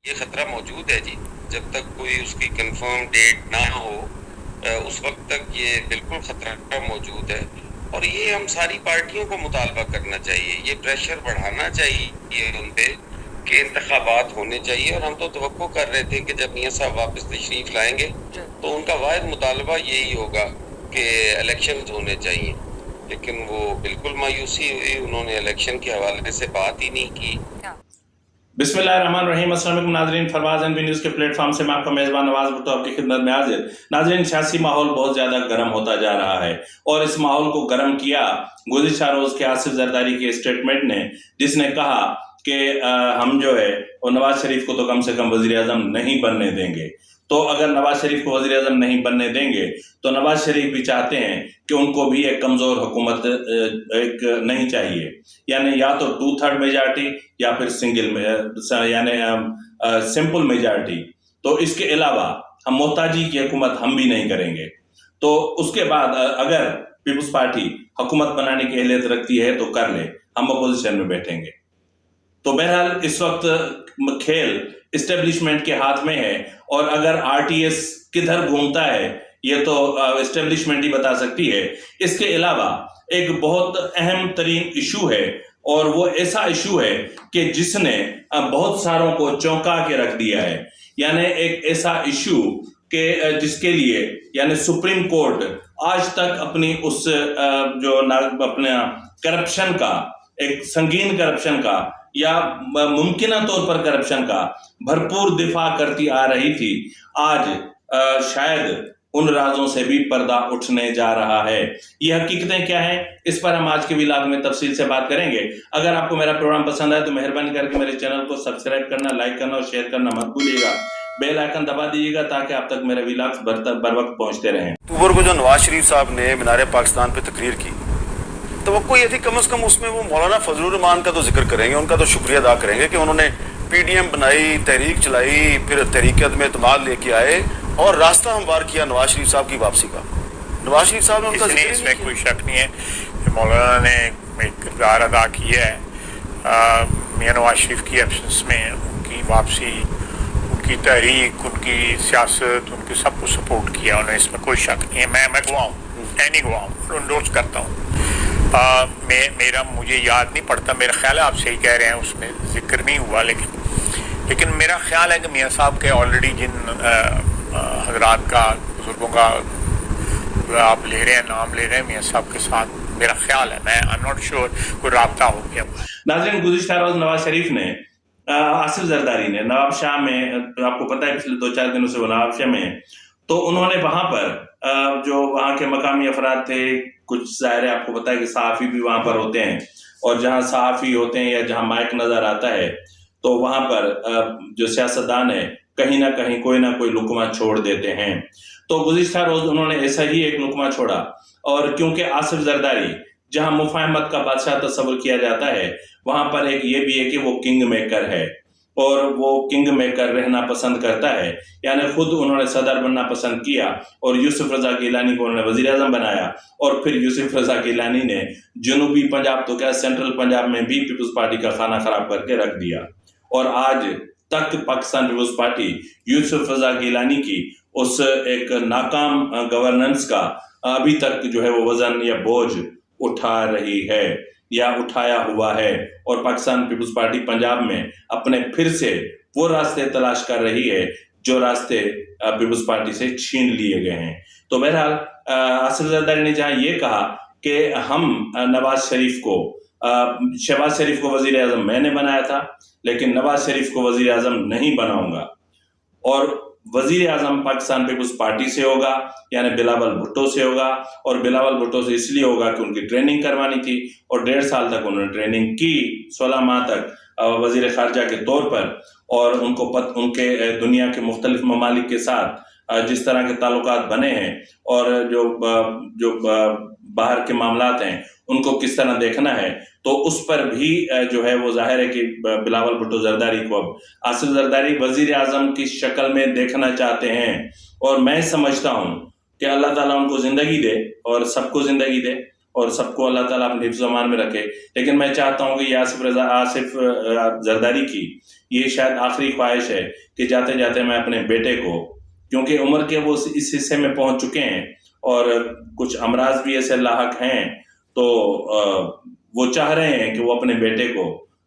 یہ خطرہ موجود ہے جی، جب تک کوئی اس کی کنفرم ڈیٹ نہ ہو اس وقت تک یہ بالکل خطرہ موجود ہے، اور یہ ہم ساری پارٹیوں کو مطالبہ کرنا چاہیے، یہ پریشر بڑھانا چاہیے ان پہ کہ انتخابات ہونے چاہیے. اور ہم تو توقع کر رہے تھے کہ جب میاں صاحب واپس تشریف لائیں گے تو ان کا واحد مطالبہ یہی ہوگا کہ الیکشنز ہونے چاہیے، لیکن وہ بالکل مایوسی ہوئی، انہوں نے الیکشن کے حوالے سے بات ہی نہیں کی. بسم اللہ الرحمن الرحیم. السلام علیکم ناظرین، فرواز این بی نیوز کے پلیٹ فارم سے میں آپ کا میزبان نواز بھٹو آپ کی خدمت میں حاضر. ناظرین، سیاسی ماحول بہت زیادہ گرم ہوتا جا رہا ہے، اور اس ماحول کو گرم کیا گزشتہ روز کے آصف زرداری کے اسٹیٹمنٹ نے، جس نے کہا کہ ہم جو ہے وہ نواز شریف کو تو کم سے کم وزیر اعظم نہیں بننے دیں گے. تو اگر نواز شریف کو وزیر اعظم نہیں بننے دیں گے تو نواز شریف بھی چاہتے ہیں کہ ان کو بھی ایک کمزور حکومت ایک نہیں چاہیے، یعنی یا تو 2/3 میجارٹی یا پھر سنگل یعنی سمپل میجارٹی. تو اس کے علاوہ ہم محتاجی کی حکومت ہم بھی نہیں کریں گے. تو اس کے بعد اگر پیپلز پارٹی حکومت بنانے کی اہلیت رکھتی ہے تو کر لے، ہم اپوزیشن میں بیٹھیں گے. تو بہرحال اس وقت کھیل اسٹیبلشمنٹ کے ہاتھ میں ہے، اور اگر آر ٹی ایس کدھر گھومتا ہے یہ تو اسٹیبلشمنٹ ہی بتا سکتی ہے. اس کے علاوہ ایک بہت اہم ترین ایشو ہے، اور وہ ایسا ایشو ہے کہ جس نے بہت ساروں کو چونکا کے رکھ دیا ہے. یعنی ایک ایسا ایشو کہ جس کے لیے یعنی سپریم کورٹ آج تک اپنی اس جو اپنا کرپشن کا، ایک سنگین کرپشن کا یا ممکنہ طور پر کرپشن کا بھرپور دفاع کرتی آ رہی تھی، آج شاید ان رازوں سے بھی پردہ اٹھنے جا رہا ہے. یہ حقیقتیں کیا ہیں، اس پر ہم آج کے ولاگ میں تفصیل سے بات کریں گے. اگر آپ کو میرا پروگرام پسند آئے تو مہربانی کر کے میرے چینل کو سبسکرائب کرنا، لائک کرنا اور شیئر کرنا مت بھولیے گا. بیل آئیکن دبا دیجیے گا تاکہ آپ تک میرے ولاگز بر وقت پہنچتے رہیں. اکتوبر کو جو نواز شریف صاحب نے مینار پاکستان پہ تقریر کی، توقع یہ تھی کم از کم اس میں وہ مولانا فضل الرحمان کا تو ذکر کریں گے، ان کا تو شکریہ ادا کریں گے کہ انہوں نے پی ڈی ایم بنائی، تحریک چلائی، پھر تحریکت میں اعتماد لے کے آئے اور راستہ ہموار کیا نواز شریف صاحب کی واپسی کا. نواز شریف صاحب نے ان کا ذکر، اس میں کوئی شک نہیں ہے کہ مولانا نے ایک کردار ادا کیا ہے میاں نواز شریف کی ایبسنس میں. ان کی واپسی، ان کی تحریک، ان کی سیاست، ان کی سب کو سپورٹ کیا انہوں نے، اس میں کوئی شک نہیں ہے. میں گواہ ہوں، نہیں گواہ ہوں، انڈورس کرتا ہوں. مجھے یاد نہیں پڑتا، میرا خیال ہے آپ صحیح کہہ رہے ہیں، اس میں ذکر نہیں ہوا، لیکن میرا خیال ہے کہ میاں صاحب کے آلریڈی جن حضرات کا، بزرگوں کا آپ لے رہے ہیں، نام لے رہے ہیں میاں صاحب کے ساتھ، میرا خیال ہے، میں I'm not sure کوئی رابطہ ہو گیا. ناظرین، گزشتہ روز نواز شریف نے، آصف زرداری نے نواب شاہ میں، آپ کو پتہ ہے پچھلے 2-4 دنوں سے وہ نواب شاہ میں ہیں، تو انہوں نے وہاں پر جو وہاں کے مقامی افراد تھے، کچھ ظاہر ہے آپ کو پتہ ہے کہ صحافی بھی وہاں پر ہوتے ہیں، اور جہاں صحافی ہوتے ہیں یا جہاں مائک نظر آتا ہے تو وہاں پر جو سیاستدان ہے کہیں نہ کہیں کوئی نہ کوئی لقمہ چھوڑ دیتے ہیں. تو گزشتہ روز انہوں نے ایسا ہی ایک لقمہ چھوڑا، اور کیونکہ آصف زرداری جہاں مفاہمت کا بادشاہ تصور کیا جاتا ہے، وہاں پر ایک یہ بھی ہے کہ وہ کنگ میکر ہے، اور وہ کنگ میکر رہنا پسند کرتا ہے. یعنی خود انہوں نے صدر بننا پسند کیا، اور یوسف رضا گیلانی کو انہوں نے وزیر اعظم بنایا، اور پھر یوسف رضا گیلانی نے جنوبی پنجاب تو کیا سینٹرل پنجاب میں بھی پیپلز پارٹی کا کھانا خراب کر کے رکھ دیا. اور آج تک پاکستان پیپلز پارٹی یوسف رضا گیلانی کی اس ایک ناکام گورننس کا ابھی تک جو ہے وہ وزن یا بوجھ اٹھا رہی ہے یا اٹھایا ہوا ہے، اور پاکستان پیپلز پارٹی پنجاب میں اپنے پھر سے وہ راستے تلاش کر رہی ہے جو راستے پیپلز پارٹی سے چھین لیے گئے ہیں. تو بہرحال آصف زرداری نے جہاں یہ کہا کہ ہم نواز شریف کو، شہباز شریف کو وزیر اعظم میں نے بنایا تھا لیکن نواز شریف کو وزیر اعظم نہیں بناؤں گا، اور وزیر اعظم پاکستان پیپلز پارٹی سے ہوگا، یعنی بلاول بھٹو سے ہوگا. اور بلاول بھٹو سے اس لیے ہوگا کہ ان کی ٹریننگ کروانی تھی، اور 1.5 سال تک انہوں نے ٹریننگ کی، 16 ماہ تک وزیر خارجہ کے طور پر. اور ان کو ان کے دنیا کے مختلف ممالک کے ساتھ جس طرح کے تعلقات بنے ہیں، اور جو باہر کے معاملات ہیں ان کو کس طرح دیکھنا ہے، تو اس پر بھی جو ہے وہ ظاہر ہے کہ بلاول بھٹو زرداری کو اب آصف زرداری وزیر اعظم کی شکل میں دیکھنا چاہتے ہیں. اور میں سمجھتا ہوں کہ اللہ تعالیٰ ان کو زندگی دے اور سب کو زندگی دے، اور سب کو اللہ تعالیٰ اپنے حفظ و امان میں رکھے. لیکن میں چاہتا ہوں کہ یہ آصف زرداری کی یہ شاید آخری خواہش ہے کہ جاتے جاتے میں اپنے بیٹے کو، کیونکہ عمر کے وہ اس حصے میں پہنچ چکے ہیں اور کچھ امراض بھی ایسے لاحق ہیں، تو وہ چاہ رہے ہیں کہ وہ اپنے بیٹے کو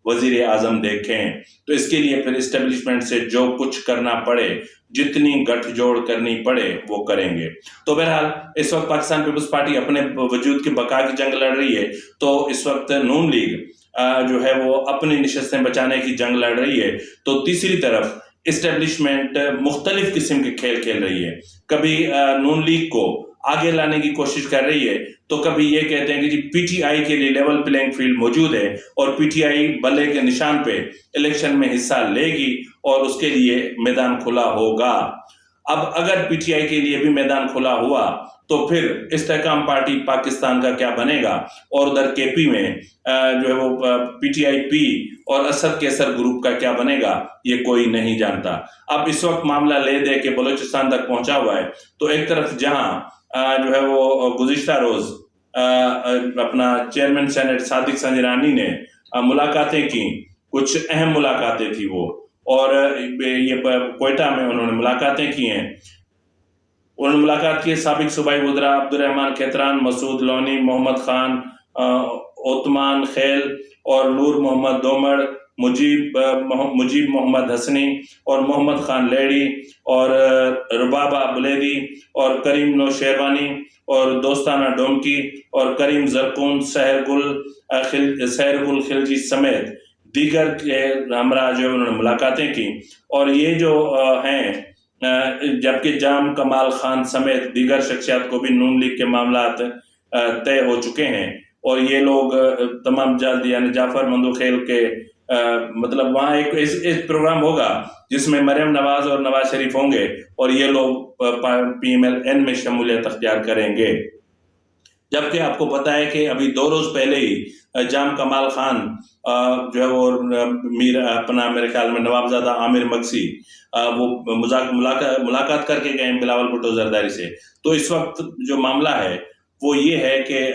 وزیر اعظم دیکھیں. تو اس کے لیے پھر اسٹیبلشمنٹ سے جو کچھ کرنا پڑے، جتنی گٹھ جوڑ کرنی پڑے وہ کریں گے. تو بہرحال اس وقت پاکستان پیپلز پارٹی اپنے وجود کی بقا کی جنگ لڑ رہی ہے، تو اس وقت نون لیگ جو ہے وہ اپنی نشستیں بچانے کی جنگ لڑ رہی ہے. تو تیسری طرف اسٹیبلشمنٹ مختلف قسم کے کھیل کھیل رہی ہے. کبھی نون لیگ کو آگے لانے کی کوشش کر رہی ہے، تو کبھی یہ کہتے ہیں کہ جی پی ٹی آئی کے لیے لیول پلینگ فیلڈ موجود ہے اور پی ٹی آئی بلے کے نشان پہ الیکشن میں حصہ لے گی اور اس کے لیے میدان کھلا ہوگا. اب اگر پی ٹی آئی کے لیے بھی میدان کھلا ہوا تو پھر استحکام پارٹی پاکستان کا کیا بنے گا، اور ادھر کے پی میں جو ہے وہ پی ٹی آئی پی اور اسد کیسر گروپ کا کیا بنے گا، یہ کوئی نہیں جانتا. اب اس وقت معاملہ لے دے کے بلوچستان تک پہنچا ہوا ہے. تو ایک طرف جہاں جو ہے وہ گزشتہ روز اپنا چیئرمین سینٹ صادق سنجرانی نے ملاقاتیں کی، کچھ اہم ملاقاتیں تھی وہ، اور یہ کوئٹہ میں انہوں نے ملاقاتیں کی ہیں. انہوں نے ملاقات کی سابق صوبائی وزراء عبدالرحمان کھیتران، مسعود لونی، محمد خان، عثمان خیل اور نور محمد دومڑ، مجیب محمد حسنی اور محمد خان لیڑی اور ربابہ بلیدی اور کریم نو شیروانی اور دوستانہ ڈومکی اور کریم زرکون، سحر گل خلجی سمیت دیگر کے ہمراہ جو انہوں نے ملاقاتیں کی. اور یہ جو ہیں، جبکہ جام کمال خان سمیت دیگر شخصیات کو بھی نون لیگ کے معاملات طے ہو چکے ہیں، اور یہ لوگ تمام جلد یعنی جعفر مندوخیل کے مطلب وہاں ایک پروگرام ہوگا جس میں مریم نواز اور نواز شریف ہوں گے، اور یہ لوگ پی ایم ایل این میں شمولیت اختیار کریں گے. جبکہ آپ کو پتا ہے کہ ابھی 2 روز پہلے ہی جام کمال خان جو ہے وہ اپنا میرے خیال میں نوابزادہ عامر مگسی وہ ملاقات کر کے گئے بلاول بھٹو زرداری سے. تو اس وقت جو معاملہ ہے وہ یہ ہے کہ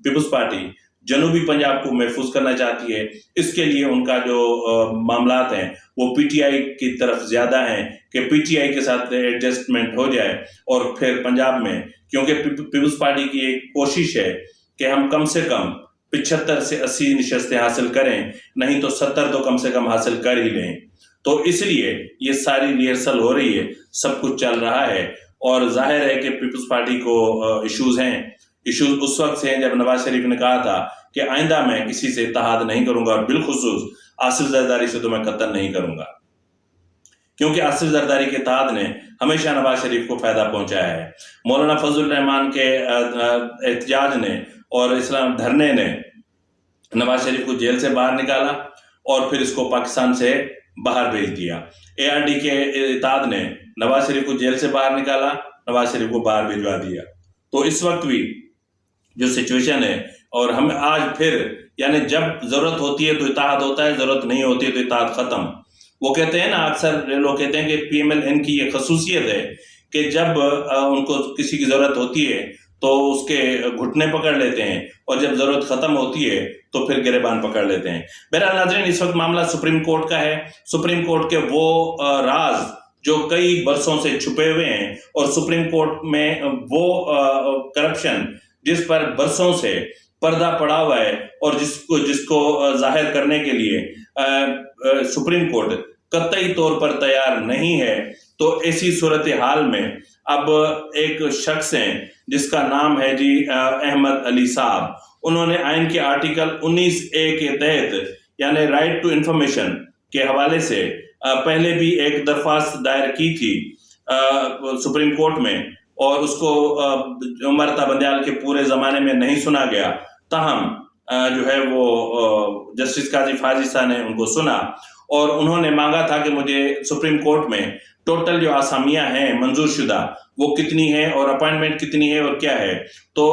پیپلز پارٹی جنوبی پنجاب کو محفوظ کرنا چاہتی ہے. اس کے لیے ان کا جو معاملات ہیں وہ پی ٹی آئی کی طرف زیادہ ہیں کہ پی ٹی آئی کے ساتھ ایڈجسٹمنٹ ہو جائے، اور پھر پنجاب میں، کیونکہ پیپلز پارٹی کی ایک کوشش ہے کہ ہم کم سے کم 75 سے 80 نشستیں حاصل کریں، نہیں تو 70 تو کم سے کم حاصل کر ہی لیں. تو اس لیے یہ ساری ریہرسل ہو رہی ہے، سب کچھ چل رہا ہے، اور ظاہر ہے کہ پیپلز پارٹی کو ایشوز ہیں. ایشوز اس وقت سے ہیں جب نواز شریف نے کہا تھا کہ آئندہ میں کسی سے اتحاد نہیں کروں گا، اور بالخصوص آصف زرداری سے تو میں قطعاً نہیں کروں گا، کیونکہ آصف زرداری کے اتحاد نے ہمیشہ نواز شریف کو فائدہ پہنچایا ہے. مولانا فضل الرحمان کے احتجاج نے اور اسلام دھرنے نے نواز شریف کو جیل سے باہر نکالا اور پھر اس کو پاکستان سے باہر بھیج دیا. اے آر ڈی کے اتحاد نے نواز شریف کو جیل سے باہر نکالا، نواز شریف کو باہر بھیجوا دیا. تو اس وقت بھی جو سچویشن ہے، اور ہم آج پھر یعنی جب ضرورت ہوتی ہے تو اتحاد ہوتا ہے، ضرورت نہیں ہوتی ہے تو اتحاد ختم. وہ کہتے ہیں نا، اکثر لوگ کہتے ہیں کہ پی ایم ایل این کی یہ خصوصیت ہے کہ جب ان کو کسی کی ضرورت ہوتی ہے تو اس کے گھٹنے پکڑ لیتے ہیں، اور جب ضرورت ختم ہوتی ہے تو پھر گریبان پکڑ لیتے ہیں. بہرحال ناظرین، اس وقت معاملہ سپریم کورٹ کا ہے. سپریم کورٹ کے وہ راز جو کئی برسوں سے چھپے ہوئے ہیں، اور سپریم کورٹ میں وہ کرپشن جس پر برسوں سے پردہ پڑا ہوا ہے، اور جس کو ظاہر کرنے کے لیے سپریم کورٹ قطعی طور پر تیار نہیں ہے. تو ایسی صورتحال میں اب ایک شخص ہیں جس کا نام ہے جی احمد علی صاحب. انہوں نے آئین کے آرٹیکل 19A کے تحت یعنی رائٹ ٹو انفارمیشن کے حوالے سے پہلے بھی ایک درخواست دائر کی تھی سپریم کورٹ میں، اور اس کو عمر بندیال کے پورے زمانے میں نہیں سنا گیا. تاہم جو ہے وہ جسٹس قاضی فاضل صاحب نے ان کو سنا، اور انہوں نے مانگا تھا کہ مجھے سپریم کورٹ میں ٹوٹل جو آسامیاں ہیں منظور شدہ وہ کتنی ہیں اور اپائنٹمنٹ کتنی ہے اور کیا ہے. تو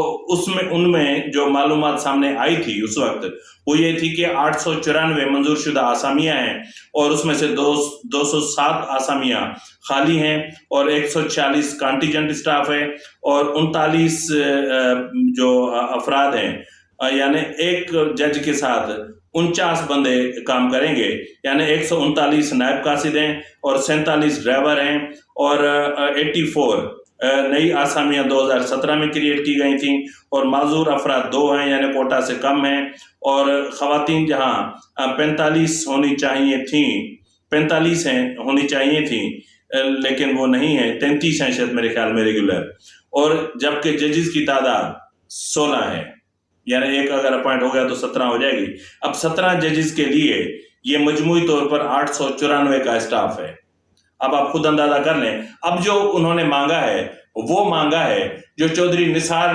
ان میں جو معلومات سامنے آئی تھی اس وقت وہ یہ تھی کہ 894 منظور شدہ آسامیاں ہیں اور اس میں سے 207 آسامیاں خالی ہیں اور 140 کانٹیجنٹ اسٹاف ہے اور 39 جو افراد ہیں یعنی ایک جج کے ساتھ 49 بندے کام کریں گے، یعنی 139 نائب قاصد ہیں اور 47 ڈرائیور ہیں اور 84 نئی آسامیاں 2017 میں کریٹ کی گئی تھیں اور معذور افراد 2 ہیں یعنی کوٹا سے کم ہیں اور خواتین جہاں 45 ہونی چاہیے تھیں 45 ہونی چاہیے تھیں لیکن وہ نہیں ہیں، 33 ہیں شاید میرے خیال میں ریگولر، اور جبکہ ججز کی تعداد 16 ہے، یعنی ایک اگر اپوائنٹ ہو گیا تو 17 ہو جائے گی. اب 17 ججز کے لیے یہ مجموعی طور پر 894 کا اسٹاف ہے. اب آپ خود اندازہ کر لیں. اب جو انہوں نے مانگا ہے وہ مانگا ہے جو چودھری نثار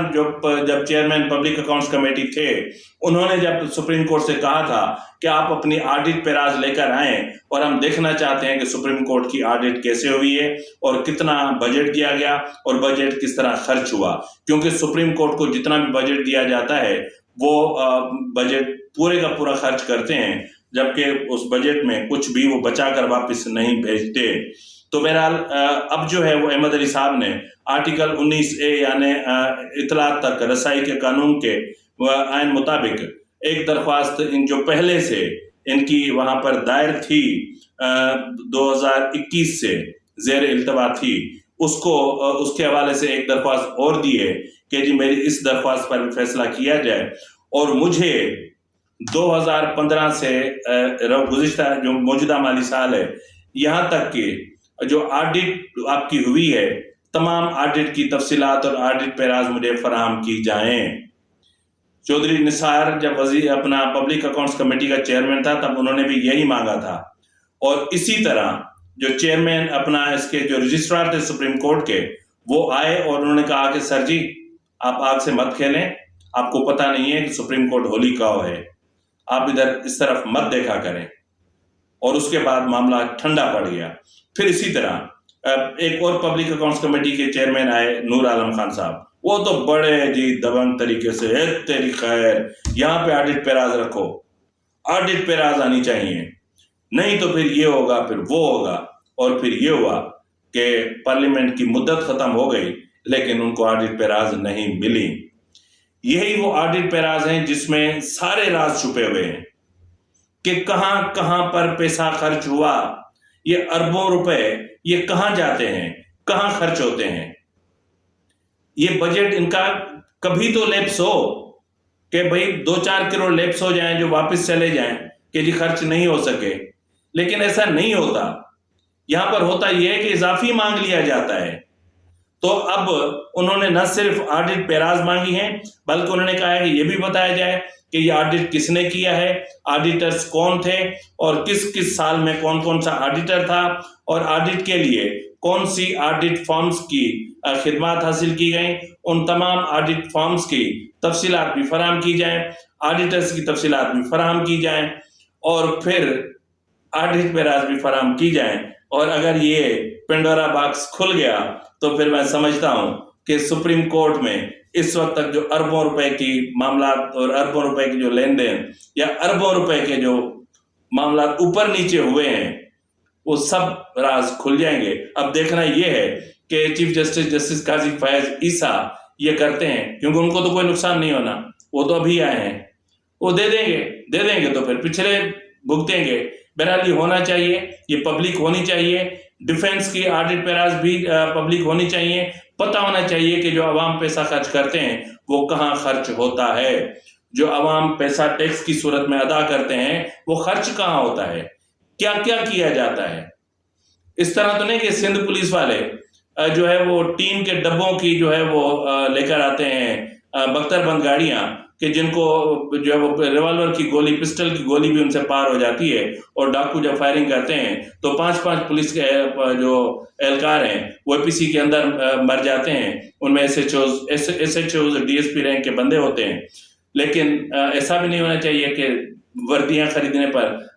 جب چیئرمین پبلک اکاؤنٹس کمیٹی تھے انہوں نے جب سپریم کورٹ سے کہا تھا کہ آپ اپنی آڈٹ پہ راز لے کر آئیں اور ہم دیکھنا چاہتے ہیں کہ سپریم کورٹ کی آڈٹ کیسے ہوئی ہے اور کتنا بجٹ دیا گیا اور بجٹ کس طرح خرچ ہوا، کیونکہ سپریم کورٹ کو جتنا بھی بجٹ دیا جاتا ہے وہ بجٹ پورے کا پورا خرچ کرتے ہیں جبکہ اس بجٹ میں کچھ بھی وہ بچا کر واپس نہیں بھیجتے. تو بہرحال اب جو ہے وہ احمد علی صاحب نے آرٹیکل 19A یعنی اطلاعات تک رسائی کے قانون کے آئین مطابق ایک درخواست جو پہلے سے ان کی وہاں پر دائر تھی 2021 سے زیر التوا تھی اس کے حوالے سے ایک درخواست اور دی ہے کہ جی میری اس درخواست پر فیصلہ کیا جائے اور مجھے 2015 سے گزشتہ جو موجودہ مالی سال ہے یہاں تک کہ جو آڈٹ آپ کی ہوئی ہے تمام آڈٹ کی تفصیلات اور آڈٹ پیراز مجھے فراہم کی جائیں. چودھری نثار جب اپنا پبلک اکاؤنٹس کمیٹی کا چیئرمین تھا تب انہوں نے بھی یہی مانگا تھا اور اسی طرح جو چیئرمین اپنا اس کے جو رجسٹرار تھے سپریم کورٹ کے وہ آئے اور انہوں نے کہا کہ سر جی آپ آگ سے مت کھیلیں، آپ کو پتہ نہیں ہے کہ سپریم کورٹ ہولی کاؤ ہے، آپ ادھر اس طرف مت دیکھا کریں. اور اس کے بعد معاملہ ٹھنڈا پڑ گیا. پھر اسی طرح ایک اور پبلک اکاؤنٹس کمیٹی کے چیئرمین آئے نور عالم خان صاحب، وہ تو بڑے جی دبنگ طریقے سے تیری خیر یہاں پہ آڈٹ پیراز رکھو، آڈٹ پیراز آنی چاہیے، نہیں تو پھر یہ ہوگا پھر وہ ہوگا. اور پھر یہ ہوا کہ پارلیمنٹ کی مدت ختم ہو گئی لیکن ان کو آڈٹ پیراز نہیں ملی. یہی وہ آڈٹ پیراز ہیں جس میں سارے راز چھپے ہوئے ہیں کہ کہاں کہاں پر پیسہ خرچ ہوا، یہ اربوں روپے یہ کہاں جاتے ہیں، کہاں خرچ ہوتے ہیں. یہ بجٹ ان کا کبھی تو لیپس ہو کہ بھئی 2-4 کروڑ لیپس ہو جائیں جو واپس چلے جائیں کہ جی خرچ نہیں ہو سکے، لیکن ایسا نہیں ہوتا. یہاں پر ہوتا یہ ہے کہ اضافی مانگ لیا جاتا ہے. تو اب انہوں نے نہ صرف آڈٹ پیراز مانگی ہیں بلکہ انہوں نے کہا ہے کہ یہ بھی بتایا جائے کہ یہ آڈٹ کس نے کیا ہے، آڈیٹرز کون تھے اور کس کس سال میں کون کون سا آڈیٹر تھا اور آڈٹ کے لیے کون سی آڈٹ فارمز کی خدمات حاصل کی گئیں. ان تمام آڈٹ فارمز کی تفصیلات بھی فراہم کی جائیں، آڈیٹرز کی تفصیلات بھی فراہم کی جائیں اور پھر آڈٹ پیراز بھی فراہم کی جائیں. اور اگر یہ پنڈورا باکس کھل گیا تو پھر میں سمجھتا ہوں کہ سپریم کورٹ میں اس وقت تک جو اربوں روپے کی معاملات اور اربوں روپے کی جو لین دین یا اربوں روپے کے جو معاملات اوپر نیچے ہوئے ہیں وہ سب راز کھل جائیں گے. اب دیکھنا یہ ہے کہ چیف جسٹس قاضی فیاض عیسیٰ یہ کرتے ہیں کیونکہ ان کو تو کوئی نقصان نہیں ہونا، وہ تو ابھی آئے ہیں، وہ دے دیں گے تو پھر پچھلے بھگتیں گے. بہرحال یہ ہونا چاہیے، یہ پبلک ہونی چاہیے. ڈیفنس کی آڈٹ پیراز بھی پبلک ہونی چاہیے. پتہ ہونا چاہیے کہ جو عوام پیسہ خرچ کرتے ہیں وہ کہاں خرچ ہوتا ہے، جو عوام پیسہ ٹیکس کی صورت میں ادا کرتے ہیں وہ خرچ کہاں ہوتا ہے، کیا کیا کیا جاتا ہے. اس طرح تو نہیں کہ سندھ پولیس والے جو ہے وہ ٹین کے ڈبوں کی جو ہے وہ لے کر آتے ہیں بختر بند گاڑیاں کہ جن کو جو ہے وہ ریوالور کی گولی، پسٹل کی گولی بھی ان سے پار ہو جاتی ہے اور ڈاکو جب فائرنگ کرتے ہیں تو 5 پولیس کے جو اہلکار ہیں وہ APC کے اندر مر جاتے ہیں. ان میں SHOs DSP رینک کے بندے ہوتے ہیں. لیکن ایسا بھی نہیں ہونا چاہیے کہ وردیاں خریدنے پر